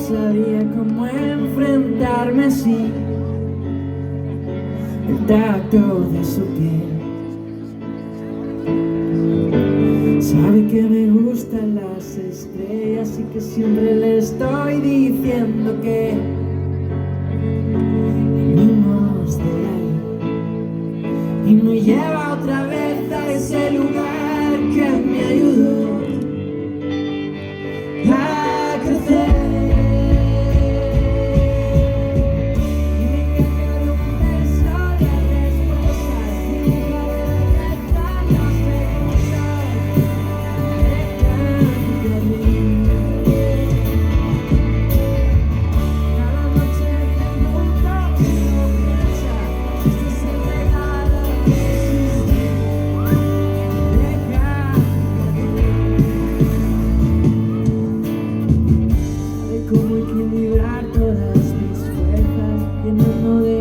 sabía cómo enfrentarme así. El tacto de su piel. Sabe que me gustan las estrellas y que siempre le estoy diciendo que venimos de ahí. Y me lleva otra vez a ese lugar que me ayudó a crecer. Cómo equilibrar todas mis fuerzas, llenando de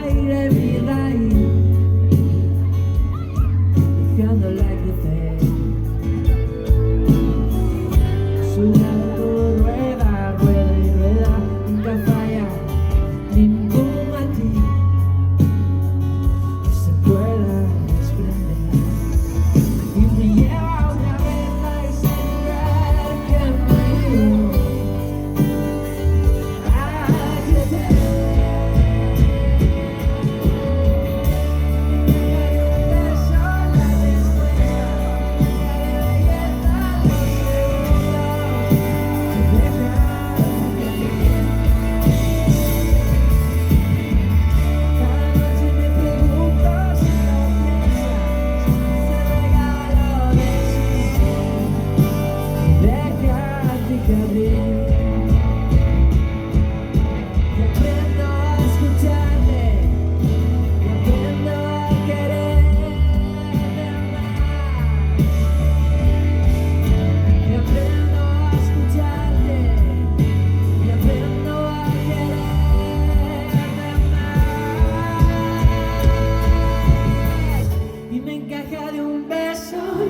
aire mi raíz, dejándola crecer. A su lado todo rueda, rueda y rueda, nunca falla ningún matiz que se pueda desprender. Y me lleva otra vez a ese lugar que me ayudó.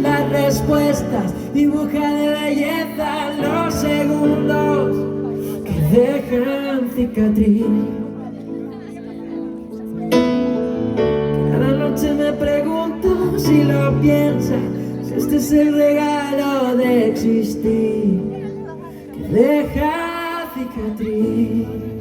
Las respuestas, dibuja de belleza los segundos que dejan cicatriz. Cada noche me pregunto si lo piensas, si este es el regalo de existir, que deja cicatriz.